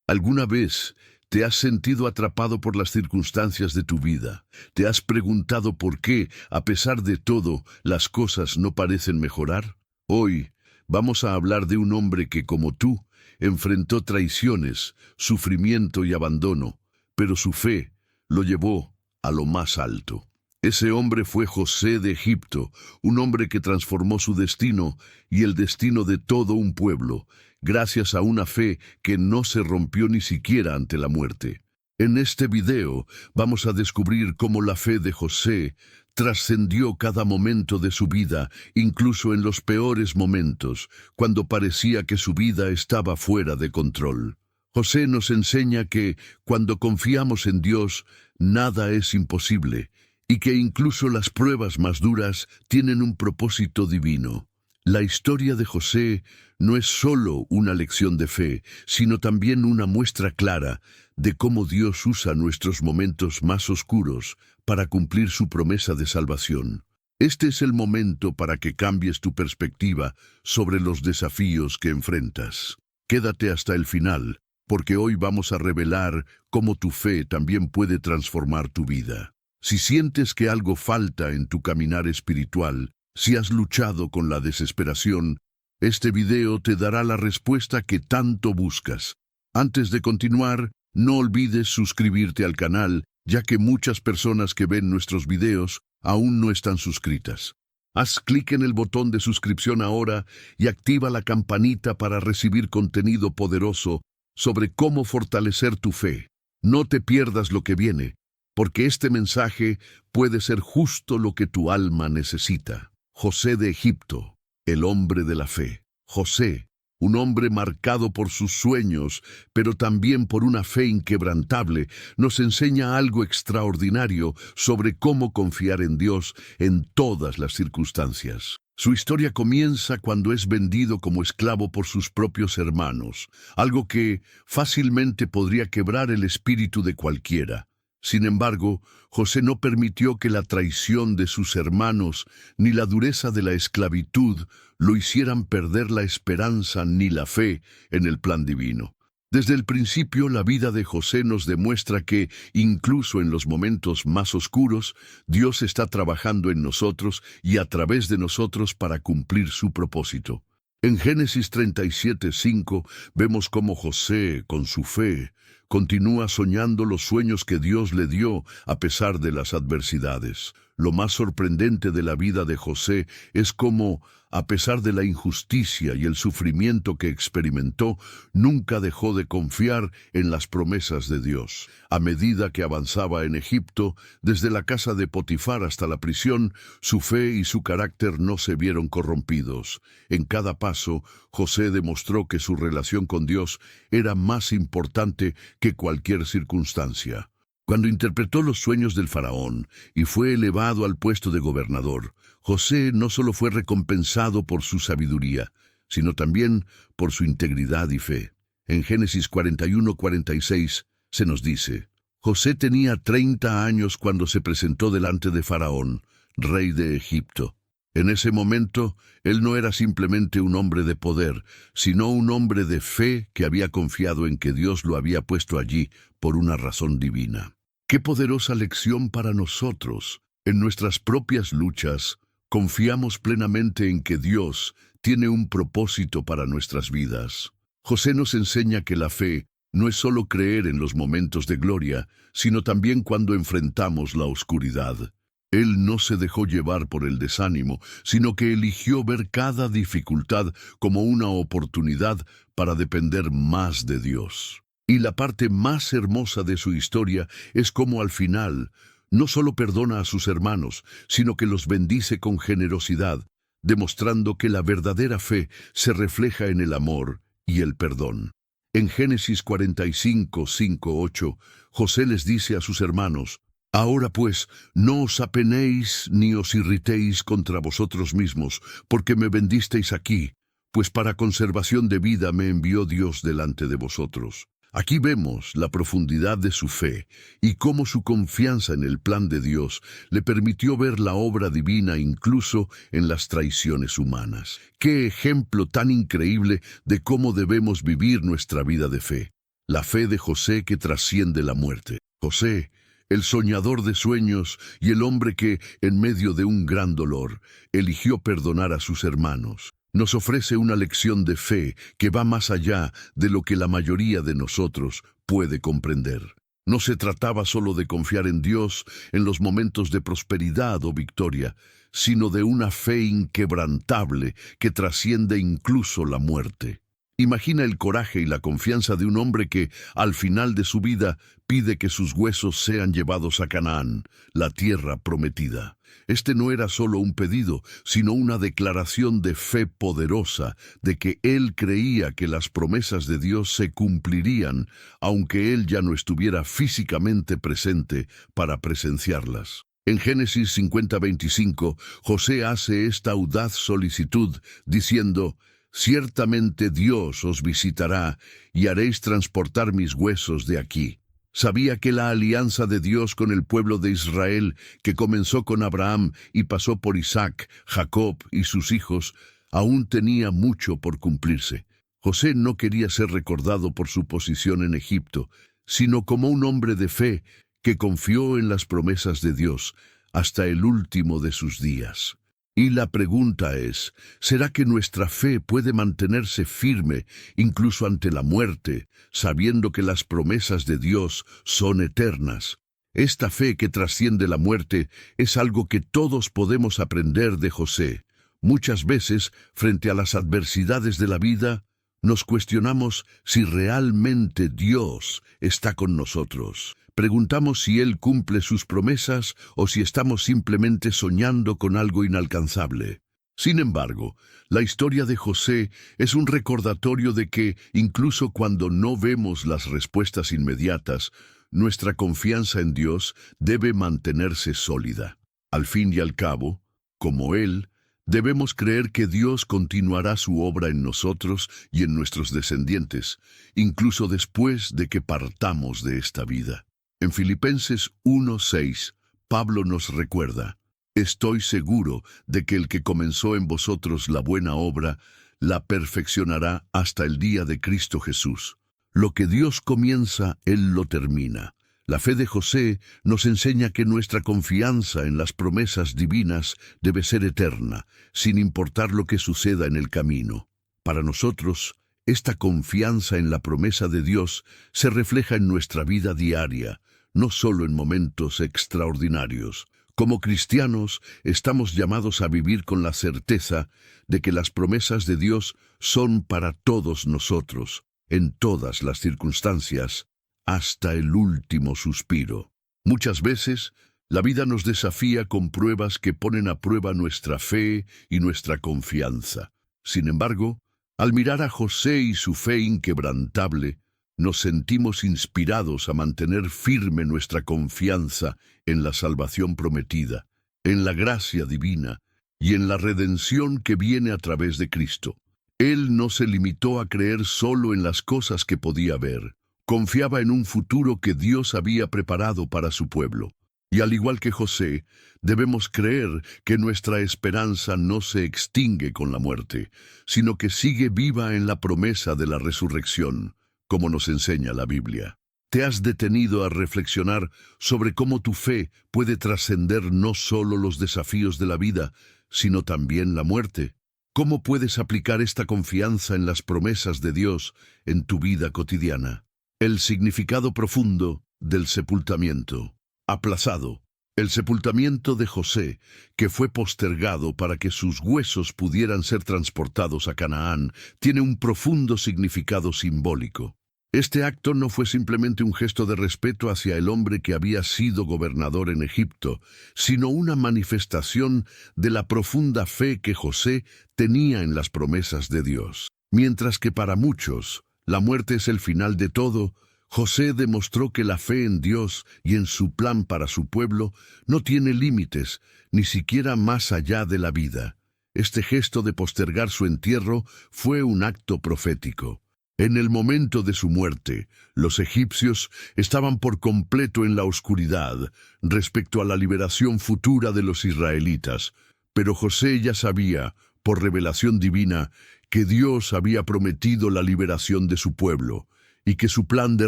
¿Alguna vez te has sentido atrapado por las circunstancias de tu vida? ¿Te has preguntado por qué, a pesar de todo, las cosas no parecen mejorar? Hoy vamos a hablar de un hombre que, como tú, enfrentó traiciones, sufrimiento y abandono, pero su fe lo llevó a lo más alto. Ese hombre fue José de Egipto, un hombre que transformó su destino y el destino de todo un pueblo, gracias a una fe que no se rompió ni siquiera ante la muerte. En este video vamos a descubrir cómo la fe de José trascendió cada momento de su vida, incluso en los peores momentos, cuando parecía que su vida estaba fuera de control. José nos enseña que, cuando confiamos en Dios, nada es imposible, y que incluso las pruebas más duras tienen un propósito divino. La historia de José no es solo una lección de fe, sino también una muestra clara de cómo Dios usa nuestros momentos más oscuros para cumplir su promesa de salvación. Este es el momento para que cambies tu perspectiva sobre los desafíos que enfrentas. Quédate hasta el final, porque hoy vamos a revelar cómo tu fe también puede transformar tu vida. Si sientes que algo falta en tu caminar espiritual, si has luchado con la desesperación, este video te dará la respuesta que tanto buscas. Antes de continuar, no olvides suscribirte al canal, ya que muchas personas que ven nuestros videos aún no están suscritas. Haz clic en el botón de suscripción ahora y activa la campanita para recibir contenido poderoso sobre cómo fortalecer tu fe. No te pierdas lo que viene, porque este mensaje puede ser justo lo que tu alma necesita. José de Egipto, el hombre de la fe. José, un hombre marcado por sus sueños, pero también por una fe inquebrantable, nos enseña algo extraordinario sobre cómo confiar en Dios en todas las circunstancias. Su historia comienza cuando es vendido como esclavo por sus propios hermanos, algo que fácilmente podría quebrar el espíritu de cualquiera. Sin embargo, José no permitió que la traición de sus hermanos ni la dureza de la esclavitud lo hicieran perder la esperanza ni la fe en el plan divino. Desde el principio, la vida de José nos demuestra que, incluso en los momentos más oscuros, Dios está trabajando en nosotros y a través de nosotros para cumplir su propósito. En Génesis 37:5 vemos cómo José, con su fe, continúa soñando los sueños que Dios le dio a pesar de las adversidades. Lo más sorprendente de la vida de José es cómo, a pesar de la injusticia y el sufrimiento que experimentó, nunca dejó de confiar en las promesas de Dios. A medida que avanzaba en Egipto, desde la casa de Potifar hasta la prisión, su fe y su carácter no se vieron corrompidos. En cada paso, José demostró que su relación con Dios era más importante que cualquier circunstancia. Cuando interpretó los sueños del faraón y fue elevado al puesto de gobernador, José no solo fue recompensado por su sabiduría, sino también por su integridad y fe. En Génesis 41:46 se nos dice: José tenía 30 años cuando se presentó delante de Faraón, rey de Egipto. En ese momento, él no era simplemente un hombre de poder, sino un hombre de fe que había confiado en que Dios lo había puesto allí por una razón divina. ¡Qué poderosa lección para nosotros! En nuestras propias luchas, confiamos plenamente en que Dios tiene un propósito para nuestras vidas. José nos enseña que la fe no es solo creer en los momentos de gloria, sino también cuando enfrentamos la oscuridad. Él no se dejó llevar por el desánimo, sino que eligió ver cada dificultad como una oportunidad para depender más de Dios. Y la parte más hermosa de su historia es cómo al final no solo perdona a sus hermanos, sino que los bendice con generosidad, demostrando que la verdadera fe se refleja en el amor y el perdón. En Génesis 45:5-8, José les dice a sus hermanos: Ahora pues, no os apenéis ni os irritéis contra vosotros mismos, porque me bendisteis aquí, pues para conservación de vida me envió Dios delante de vosotros. Aquí vemos la profundidad de su fe y cómo su confianza en el plan de Dios le permitió ver la obra divina incluso en las traiciones humanas. ¡Qué ejemplo tan increíble de cómo debemos vivir nuestra vida de fe! La fe de José que trasciende la muerte. José, el soñador de sueños y el hombre que, en medio de un gran dolor, eligió perdonar a sus hermanos, nos ofrece una lección de fe que va más allá de lo que la mayoría de nosotros puede comprender. No se trataba solo de confiar en Dios en los momentos de prosperidad o victoria, sino de una fe inquebrantable que trasciende incluso la muerte. Imagina el coraje y la confianza de un hombre que, al final de su vida, pide que sus huesos sean llevados a Canaán, la tierra prometida. Este no era solo un pedido, sino una declaración de fe poderosa, de que él creía que las promesas de Dios se cumplirían, aunque él ya no estuviera físicamente presente para presenciarlas. En Génesis 50:25, José hace esta audaz solicitud, diciendo: «Ciertamente Dios os visitará y haréis transportar mis huesos de aquí». Sabía que la alianza de Dios con el pueblo de Israel, que comenzó con Abraham y pasó por Isaac, Jacob y sus hijos, aún tenía mucho por cumplirse. José no quería ser recordado por su posición en Egipto, sino como un hombre de fe que confió en las promesas de Dios hasta el último de sus días. Y la pregunta es, ¿será que nuestra fe puede mantenerse firme incluso ante la muerte, sabiendo que las promesas de Dios son eternas? Esta fe que trasciende la muerte es algo que todos podemos aprender de José. Muchas veces, frente a las adversidades de la vida, nos cuestionamos si realmente Dios está con nosotros. Preguntamos si Él cumple sus promesas o si estamos simplemente soñando con algo inalcanzable. Sin embargo, la historia de José es un recordatorio de que, incluso cuando no vemos las respuestas inmediatas, nuestra confianza en Dios debe mantenerse sólida. Al fin y al cabo, como Él, debemos creer que Dios continuará su obra en nosotros y en nuestros descendientes, incluso después de que partamos de esta vida. En Filipenses 1:6, Pablo nos recuerda: «Estoy seguro de que el que comenzó en vosotros la buena obra, la perfeccionará hasta el día de Cristo Jesús». Lo que Dios comienza, Él lo termina. La fe de José nos enseña que nuestra confianza en las promesas divinas debe ser eterna, sin importar lo que suceda en el camino. Para nosotros, esta confianza en la promesa de Dios se refleja en nuestra vida diaria, no solo en momentos extraordinarios. Como cristianos, estamos llamados a vivir con la certeza de que las promesas de Dios son para todos nosotros, en todas las circunstancias, hasta el último suspiro. Muchas veces, la vida nos desafía con pruebas que ponen a prueba nuestra fe y nuestra confianza. Sin embargo, al mirar a José y su fe inquebrantable, nos sentimos inspirados a mantener firme nuestra confianza en la salvación prometida, en la gracia divina y en la redención que viene a través de Cristo. Él no se limitó a creer solo en las cosas que podía ver. Confiaba en un futuro que Dios había preparado para su pueblo. Y al igual que José, debemos creer que nuestra esperanza no se extingue con la muerte, sino que sigue viva en la promesa de la resurrección, como nos enseña la Biblia. ¿Te has detenido a reflexionar sobre cómo tu fe puede trascender no solo los desafíos de la vida, sino también la muerte? ¿Cómo puedes aplicar esta confianza en las promesas de Dios en tu vida cotidiana? El significado profundo del sepultamiento. Aplazado. El sepultamiento de José, que fue postergado para que sus huesos pudieran ser transportados a Canaán, tiene un profundo significado simbólico. Este acto no fue simplemente un gesto de respeto hacia el hombre que había sido gobernador en Egipto, sino una manifestación de la profunda fe que José tenía en las promesas de Dios. Mientras que para muchos, la muerte es el final de todo, José demostró que la fe en Dios y en su plan para su pueblo no tiene límites, ni siquiera más allá de la vida. Este gesto de postergar su entierro fue un acto profético. En el momento de su muerte, los egipcios estaban por completo en la oscuridad respecto a la liberación futura de los israelitas, pero José ya sabía, por revelación divina, que Dios había prometido la liberación de su pueblo, y que su plan de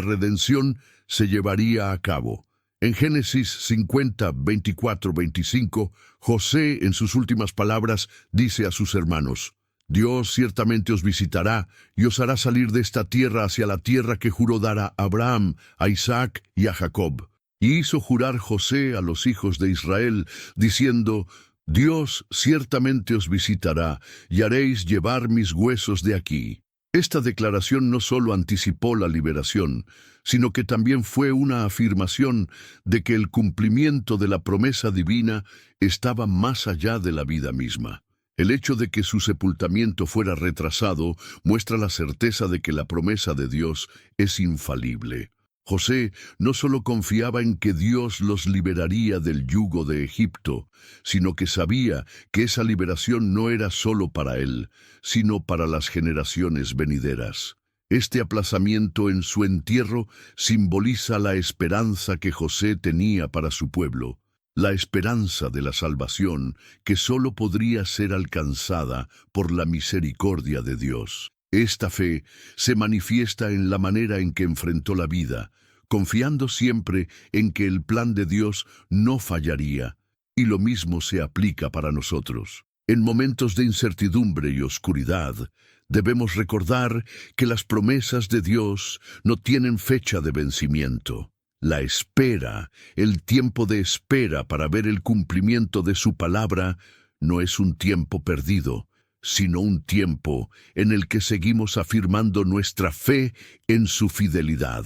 redención se llevaría a cabo. En Génesis 50, 24, 25, José, en sus últimas palabras, dice a sus hermanos: Dios ciertamente os visitará y os hará salir de esta tierra hacia la tierra que juró dar a Abraham, a Isaac y a Jacob. Y hizo jurar José a los hijos de Israel, diciendo: Dios ciertamente os visitará y haréis llevar mis huesos de aquí. Esta declaración no solo anticipó la liberación, sino que también fue una afirmación de que el cumplimiento de la promesa divina estaba más allá de la vida misma. El hecho de que su sepultamiento fuera retrasado muestra la certeza de que la promesa de Dios es infalible. José no solo confiaba en que Dios los liberaría del yugo de Egipto, sino que sabía que esa liberación no era solo para él, sino para las generaciones venideras. Este aplazamiento en su entierro simboliza la esperanza que José tenía para su pueblo, la esperanza de la salvación que solo podría ser alcanzada por la misericordia de Dios. Esta fe se manifiesta en la manera en que enfrentó la vida, confiando siempre en que el plan de Dios no fallaría, y lo mismo se aplica para nosotros. En momentos de incertidumbre y oscuridad, debemos recordar que las promesas de Dios no tienen fecha de vencimiento. La espera, el tiempo de espera para ver el cumplimiento de su palabra, no es un tiempo perdido, sino un tiempo en el que seguimos afirmando nuestra fe en su fidelidad.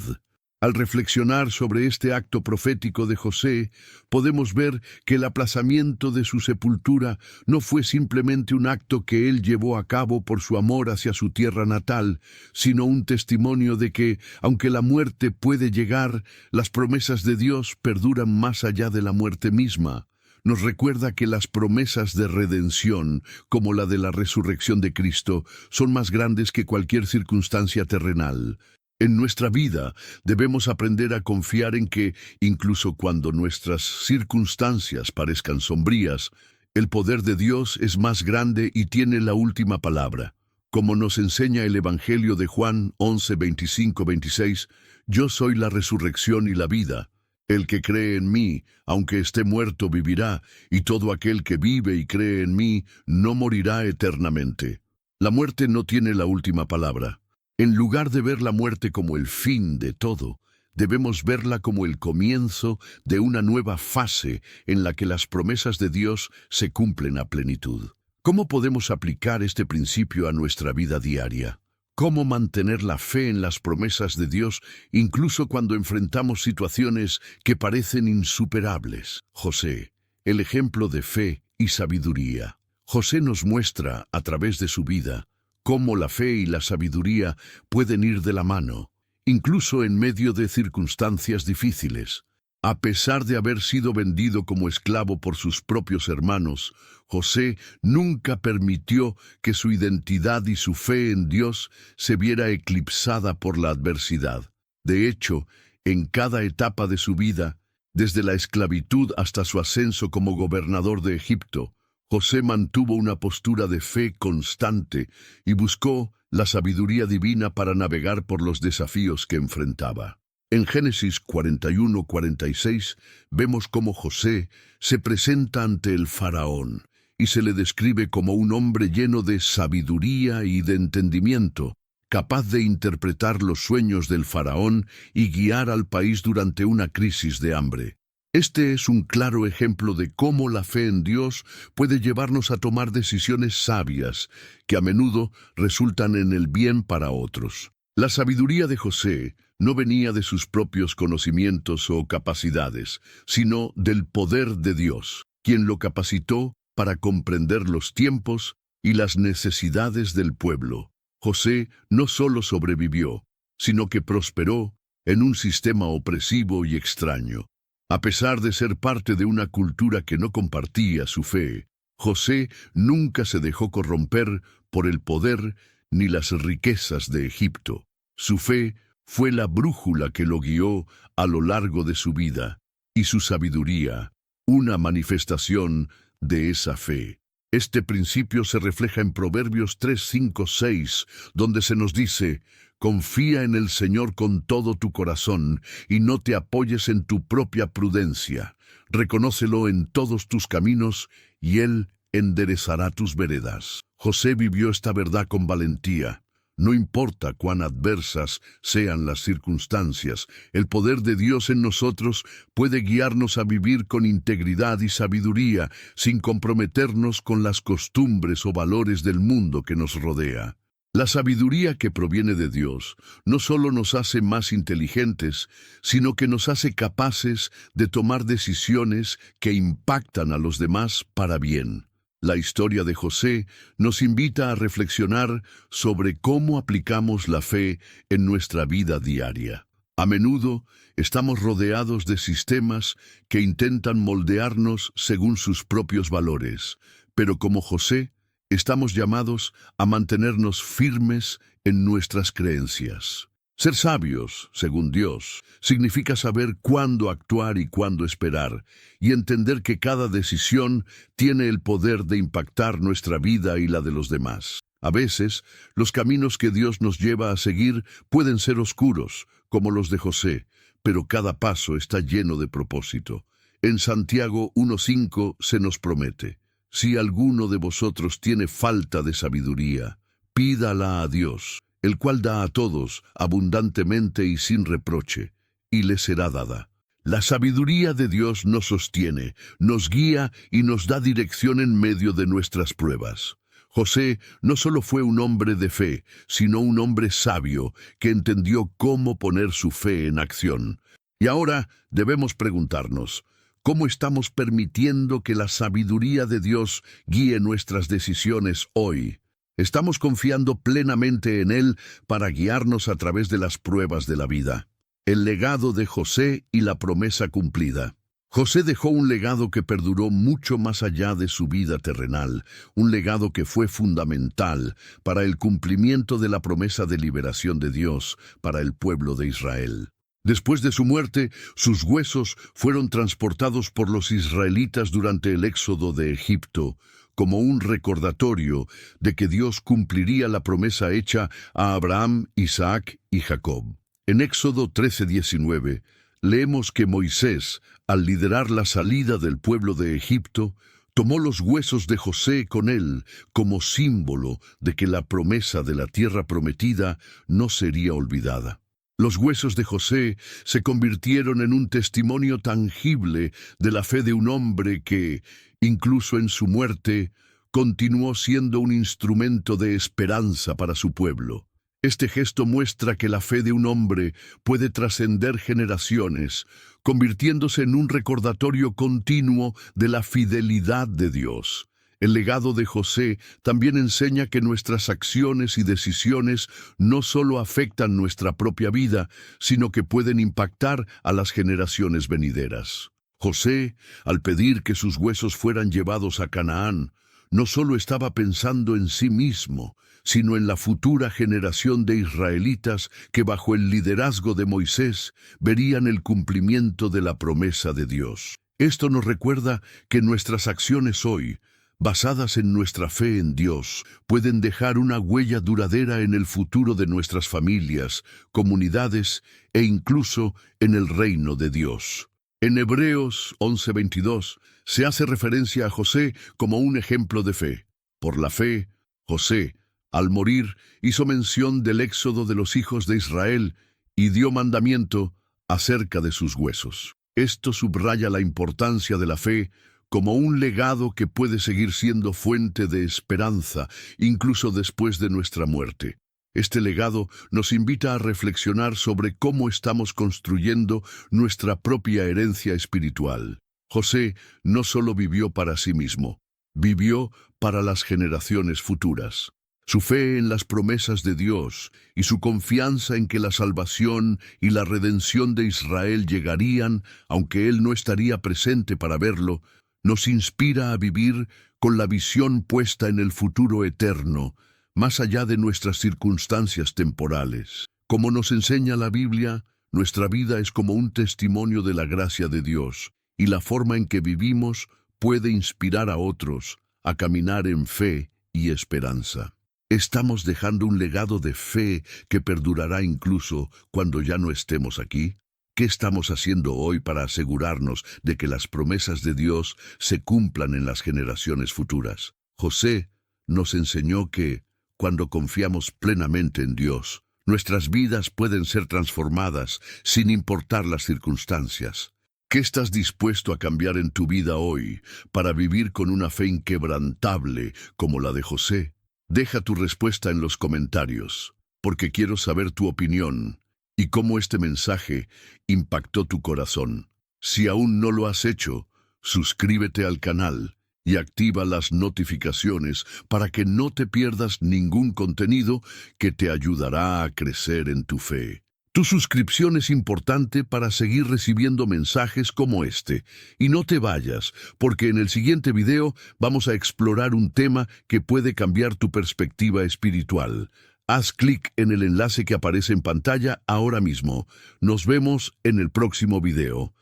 Al reflexionar sobre este acto profético de José, podemos ver que el aplazamiento de su sepultura no fue simplemente un acto que él llevó a cabo por su amor hacia su tierra natal, sino un testimonio de que, aunque la muerte puede llegar, las promesas de Dios perduran más allá de la muerte misma. Nos recuerda que las promesas de redención, como la de la resurrección de Cristo, son más grandes que cualquier circunstancia terrenal. En nuestra vida debemos aprender a confiar en que, incluso cuando nuestras circunstancias parezcan sombrías, el poder de Dios es más grande y tiene la última palabra. Como nos enseña el Evangelio de Juan 11, 25, 26, yo soy la resurrección y la vida. El que cree en mí, aunque esté muerto, vivirá, y todo aquel que vive y cree en mí no morirá eternamente. La muerte no tiene la última palabra. En lugar de ver la muerte como el fin de todo, debemos verla como el comienzo de una nueva fase en la que las promesas de Dios se cumplen a plenitud. ¿Cómo podemos aplicar este principio a nuestra vida diaria? ¿Cómo mantener la fe en las promesas de Dios incluso cuando enfrentamos situaciones que parecen insuperables? José, el ejemplo de fe y sabiduría. José nos muestra, a través de su vida, cómo la fe y la sabiduría pueden ir de la mano, incluso en medio de circunstancias difíciles. A pesar de haber sido vendido como esclavo por sus propios hermanos, José nunca permitió que su identidad y su fe en Dios se viera eclipsada por la adversidad. De hecho, en cada etapa de su vida, desde la esclavitud hasta su ascenso como gobernador de Egipto, José mantuvo una postura de fe constante y buscó la sabiduría divina para navegar por los desafíos que enfrentaba. En Génesis 41-46 vemos cómo José se presenta ante el faraón y se le describe como un hombre lleno de sabiduría y de entendimiento, capaz de interpretar los sueños del faraón y guiar al país durante una crisis de hambre. Este es un claro ejemplo de cómo la fe en Dios puede llevarnos a tomar decisiones sabias que a menudo resultan en el bien para otros. La sabiduría de José no venía de sus propios conocimientos o capacidades, sino del poder de Dios, quien lo capacitó para comprender los tiempos y las necesidades del pueblo. José no solo sobrevivió, sino que prosperó en un sistema opresivo y extraño. A pesar de ser parte de una cultura que no compartía su fe, José nunca se dejó corromper por el poder ni las riquezas de Egipto. Su fe fue la brújula que lo guió a lo largo de su vida, y su sabiduría, una manifestación de esa fe. Este principio se refleja en Proverbios 3, 5, 6, donde se nos dice: confía en el Señor con todo tu corazón y no te apoyes en tu propia prudencia. Reconócelo en todos tus caminos y Él enderezará tus veredas. José vivió esta verdad con valentía. No importa cuán adversas sean las circunstancias, el poder de Dios en nosotros puede guiarnos a vivir con integridad y sabiduría, sin comprometernos con las costumbres o valores del mundo que nos rodea. La sabiduría que proviene de Dios no solo nos hace más inteligentes, sino que nos hace capaces de tomar decisiones que impactan a los demás para bien. La historia de José nos invita a reflexionar sobre cómo aplicamos la fe en nuestra vida diaria. A menudo estamos rodeados de sistemas que intentan moldearnos según sus propios valores, pero como José, estamos llamados a mantenernos firmes en nuestras creencias. Ser sabios, según Dios, significa saber cuándo actuar y cuándo esperar, y entender que cada decisión tiene el poder de impactar nuestra vida y la de los demás. A veces, los caminos que Dios nos lleva a seguir pueden ser oscuros, como los de José, pero cada paso está lleno de propósito. En Santiago 1:5 se nos promete: si alguno de vosotros tiene falta de sabiduría, pídala a Dios, el cual da a todos abundantemente y sin reproche, y le será dada. La sabiduría de Dios nos sostiene, nos guía y nos da dirección en medio de nuestras pruebas. José no solo fue un hombre de fe, sino un hombre sabio que entendió cómo poner su fe en acción. Y ahora debemos preguntarnos: ¿cómo estamos permitiendo que la sabiduría de Dios guíe nuestras decisiones hoy? ¿Estamos confiando plenamente en Él para guiarnos a través de las pruebas de la vida? El legado de José y la promesa cumplida. José dejó un legado que perduró mucho más allá de su vida terrenal, un legado que fue fundamental para el cumplimiento de la promesa de liberación de Dios para el pueblo de Israel. Después de su muerte, sus huesos fueron transportados por los israelitas durante el éxodo de Egipto, como un recordatorio de que Dios cumpliría la promesa hecha a Abraham, Isaac y Jacob. En Éxodo 13:19, leemos que Moisés, al liderar la salida del pueblo de Egipto, tomó los huesos de José con él como símbolo de que la promesa de la tierra prometida no sería olvidada. Los huesos de José se convirtieron en un testimonio tangible de la fe de un hombre que, incluso en su muerte, continuó siendo un instrumento de esperanza para su pueblo. Este gesto muestra que la fe de un hombre puede trascender generaciones, convirtiéndose en un recordatorio continuo de la fidelidad de Dios. El legado de José también enseña que nuestras acciones y decisiones no solo afectan nuestra propia vida, sino que pueden impactar a las generaciones venideras. José, al pedir que sus huesos fueran llevados a Canaán, no solo estaba pensando en sí mismo, sino en la futura generación de israelitas que bajo el liderazgo de Moisés verían el cumplimiento de la promesa de Dios. Esto nos recuerda que nuestras acciones hoy, basadas en nuestra fe en Dios, pueden dejar una huella duradera en el futuro de nuestras familias, comunidades e incluso en el reino de Dios. En Hebreos 11:22 se hace referencia a José como un ejemplo de fe. Por la fe, José, al morir, hizo mención del éxodo de los hijos de Israel y dio mandamiento acerca de sus huesos. Esto subraya la importancia de la fe como un legado que puede seguir siendo fuente de esperanza, incluso después de nuestra muerte. Este legado nos invita a reflexionar sobre cómo estamos construyendo nuestra propia herencia espiritual. José no solo vivió para sí mismo, vivió para las generaciones futuras. Su fe en las promesas de Dios y su confianza en que la salvación y la redención de Israel llegarían, aunque él no estaría presente para verlo, nos inspira a vivir con la visión puesta en el futuro eterno, más allá de nuestras circunstancias temporales. Como nos enseña la Biblia, nuestra vida es como un testimonio de la gracia de Dios, y la forma en que vivimos puede inspirar a otros a caminar en fe y esperanza. ¿Estamos dejando un legado de fe que perdurará incluso cuando ya no estemos aquí? ¿Qué estamos haciendo hoy para asegurarnos de que las promesas de Dios se cumplan en las generaciones futuras? José nos enseñó que, cuando confiamos plenamente en Dios, nuestras vidas pueden ser transformadas sin importar las circunstancias. ¿Qué estás dispuesto a cambiar en tu vida hoy para vivir con una fe inquebrantable como la de José? Deja tu respuesta en los comentarios, porque quiero saber tu opinión y cómo este mensaje impactó tu corazón. Si aún no lo has hecho, suscríbete al canal y activa las notificaciones para que no te pierdas ningún contenido que te ayudará a crecer en tu fe. Tu suscripción es importante para seguir recibiendo mensajes como este. Y no te vayas, porque en el siguiente video vamos a explorar un tema que puede cambiar tu perspectiva espiritual. Haz clic en el enlace que aparece en pantalla ahora mismo. Nos vemos en el próximo video.